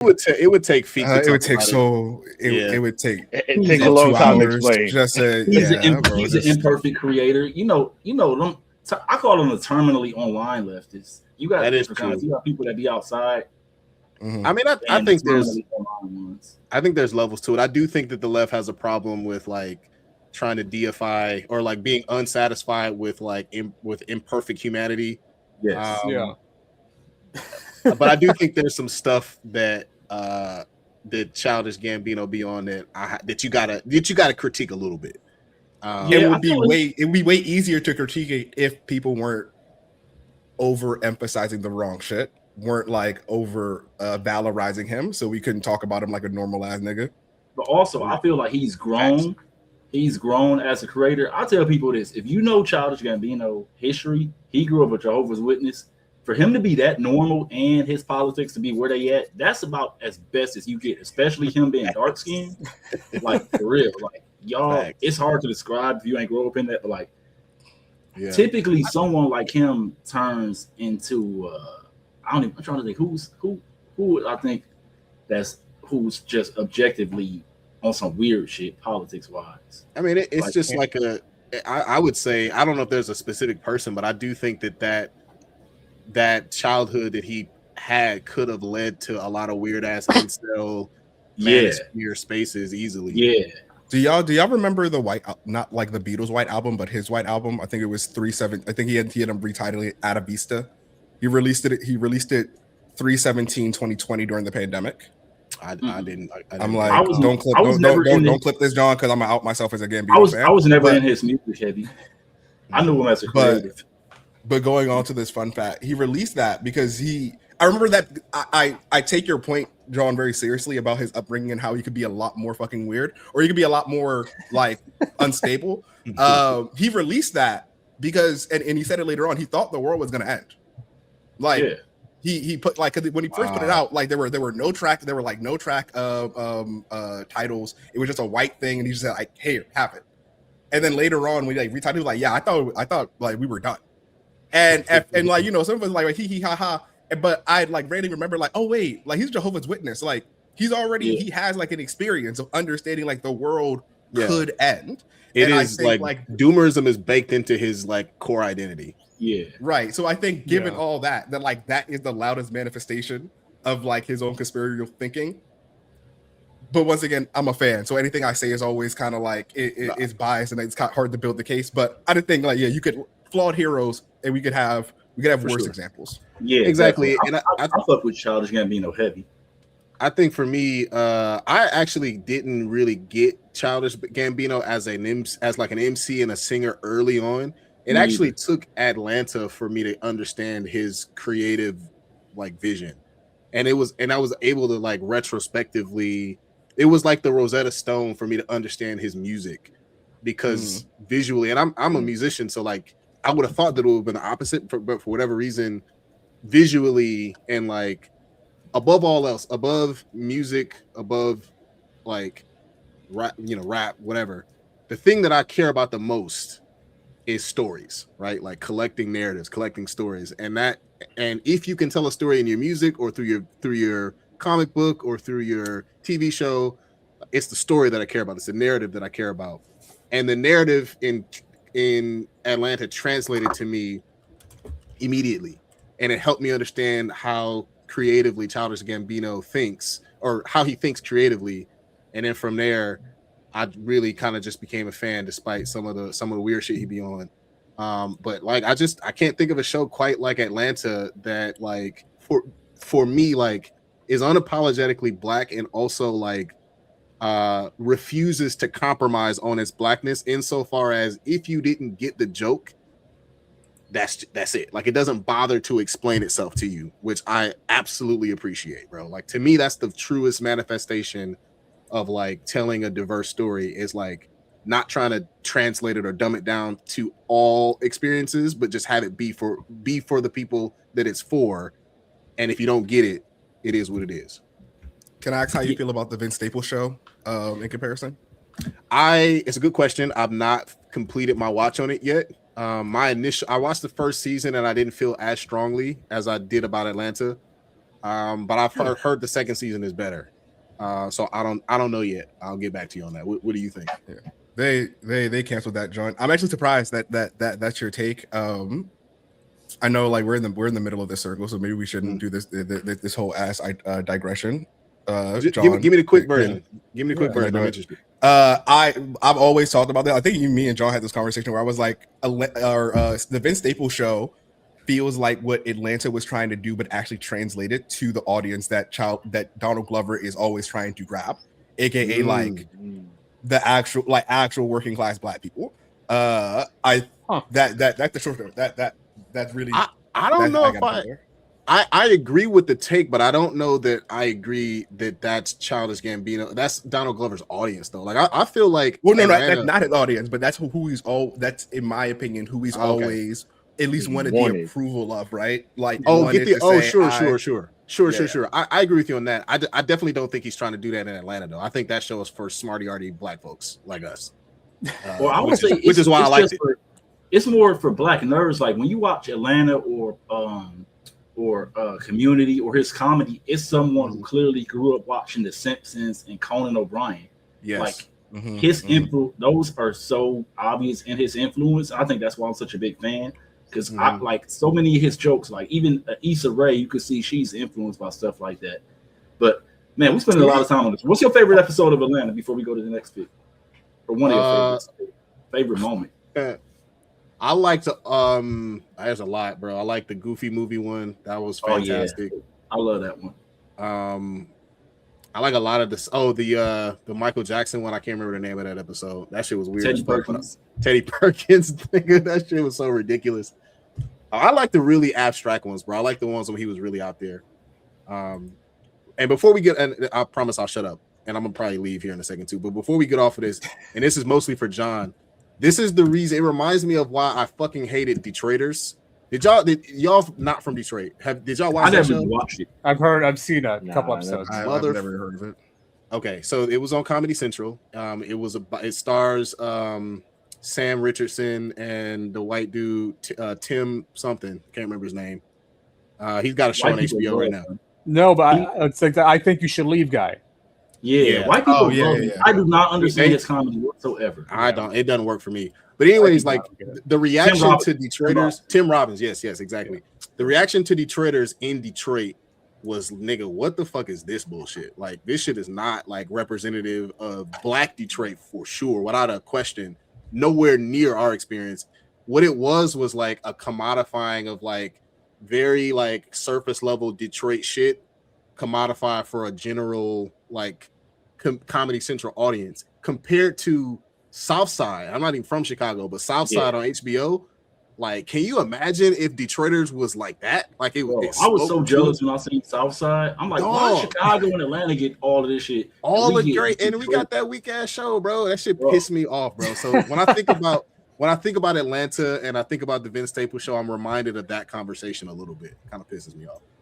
it would take feet to It would talk take about so. Yeah. It would take. It takes a long time to explain. Just say, He's bro. an imperfect creator. You know them. I call them the terminally online leftists. You got That is different kinds. true. You got people that be outside. I mean, I and think the there's terminally online ones. I think there's levels to it. I do think that the left has a problem with like trying to deify or like being unsatisfied with like with imperfect humanity. Yes. But I do think there's some stuff that that Childish Gambino be on that you gotta critique a little bit. It would be way easier to critique it if people weren't overemphasizing the wrong shit, weren't like over valorizing him, so we couldn't talk about him like a normal ass nigga. But also, I feel like he's grown. He's grown as a creator. I tell people this: if you know Childish Gambino history, he grew up a Jehovah's Witness. For him to be that normal and his politics to be where they at, that's about as best as you get. Especially him being dark skinned, like for real. Like y'all, it's hard to describe if you ain't grow up in that. But like, typically, someone like him turns into I'm trying to think who I think who's just objectively on some weird shit politics wise. I mean, it's like, just like I would say, I don't know if there's a specific person, but I do think that childhood that he had could have led to a lot of weird ass incel manosphere spaces easily. Yeah. Do y'all remember the white, not like the Beatles' White Album, but his White Album? I think it was 3/7. I think he had him retitled it Ada Vista. He released it 3/17/2020 during the pandemic. I didn't. I'm like, don't clip this, John, because I'm gonna out myself as a Gambino fan. I was never in his music heavy. I knew him as a creative. But going on to this fun fact, he released that because I remember that I take your point, John, very seriously about his upbringing and how he could be a lot more fucking weird, or he could be a lot more like unstable. He released that because, and he said it later on, he thought the world was gonna end. Like he put like when he first put it out, like there were no track, there were like no track titles. It was just a white thing, and he just said like, "Hey, have it." And then later on, when he like retitled, he was like, "Yeah, I thought like we were done." And like, you know, some of us like hee hee ha ha, but I like rarely remember like, oh wait, like he's Jehovah's Witness, like he has like an experience of understanding like the world could end. It is like doomerism is baked into his like core identity. Yeah, right. So I think given all that like that is the loudest manifestation of like his own conspiratorial thinking. But once again, I'm a fan, so anything I say is always kind of like it's biased and it's kind of hard to build the case. But I didn't think like you could flawed heroes, and we could have worse examples. Yeah, exactly. And I fuck with Childish Gambino heavy. I think for me, I actually didn't really get Childish Gambino as like an MC and a singer early on. It actually took Atlanta for me to understand his creative like vision, and I was able to like retrospectively. It was like the Rosetta Stone for me to understand his music, because visually, and I'm a musician, so like I would have thought that it would have been the opposite, but for whatever reason, visually and like above all else, above music, above like rap, whatever. The thing that I care about the most is stories, right? Like collecting narratives, collecting stories, and if you can tell a story in your music or through your comic book or through your TV show, it's the story that I care about. It's the narrative that I care about, and the narrative in Atlanta translated to me immediately, and it helped me understand how creatively Childish Gambino thinks, or how he thinks creatively, and then from there, I really kind of just became a fan, despite some of the weird shit he be on. But like I can't think of a show quite like Atlanta that like for me like is unapologetically black and also like refuses to compromise on its blackness, insofar as if you didn't get the joke, that's it. Like it doesn't bother to explain itself to you, which I absolutely appreciate, bro. Like to me, that's the truest manifestation of like telling a diverse story, is like not trying to translate it or dumb it down to all experiences, but just have it be for the people that it's for. And if you don't get it, it is what it is. Can I ask how you feel about the Vince Staples show in comparison? It's a good question. I've not completed my watch on it yet. I watched the first season and I didn't feel as strongly as I did about Atlanta. But I've heard the second season is better. So I don't know yet. I'll get back to you on that. What do you think? Yeah. They canceled that joint. I'm actually surprised that's your take. I know like we're in the middle of this circle, so maybe we shouldn't do this whole ass digression. John, give me the quick version. Yeah. Give me the quick version. I'm interested. I've always talked about that. I think me and John had this conversation where I was like, the Vince Staples show feels like what Atlanta was trying to do, but actually translated to the audience that Donald Glover is always trying to grab, aka like the actual working class black people. That's the short term. That's really. I don't know if I agree with the take, but I don't know that I agree that that's Childish Gambino. That's Donald Glover's audience, though. Like I feel like that's not his audience, but that's who he's that's in my opinion who he's always at least wanted the approval of, right? Like sure. I agree with you on that. I definitely don't think he's trying to do that in Atlanta, though. I think that show is for smarty arty black folks like us. Well, I would say which is why I liked it. It's more for black nerds. Like when you watch Atlanta or Community or his comedy, it's someone who clearly grew up watching The Simpsons and Conan O'Brien. Yes. Like his influence, those are so obvious in his influence. I think that's why I'm such a big fan, because I like so many of his jokes. Like even Issa Rae, you could see she's influenced by stuff like that. But man, we spend a lot of time on this. What's your favorite episode of Atlanta before we go to the next pick? Or one of your favorite moment? I like to there's a lot, bro. I like the Goofy movie one. That was fantastic. I love that one. I like a lot of this. The Michael Jackson one. I can't remember the name of that episode. That shit was weird. Teddy Perkins, nigga. That shit was so ridiculous. I like the really abstract ones, bro. I like the ones when he was really out there. And before we get, and I promise I'll shut up, and I'm gonna probably leave here in a second too. But before we get off of this, and this is mostly for John. This is the reason. It reminds me of why I fucking hated Detroiters. Did y'all not from Detroit? Did y'all watch that show? I never watched it. I've seen a couple episodes. I've never heard of it. Okay, so it was on Comedy Central. It stars Sam Richardson and the white dude Tim something. Can't remember his name. He's got a show on HBO right now. No, but it's like I think you should leave guy. Yeah, white people. I do not understand his comedy whatsoever. I don't. It doesn't work for me. But anyways, like the reaction to Detroiters, Tim Robbins. Yes, exactly. The reaction to Detroiters in Detroit was, nigga, what the fuck is this bullshit? Like this shit is not like representative of black Detroit for sure, without a question. Nowhere near our experience. What it was like a commodifying of like very like surface level Detroit shit, commodified for a general like Comedy Central audience compared to Southside. I'm not even from Chicago, but Southside on HBO. Like, can you imagine if Detroiters was like that? Like I was so jealous when I seen Southside. I'm like, why Chicago and Atlanta get all of this shit? All the great, and we got that weak ass show, bro. That shit pissed me off, bro. So when I think about Atlanta and I think about the Vince Staples show, I'm reminded of that conversation a little bit. It kind of pisses me off.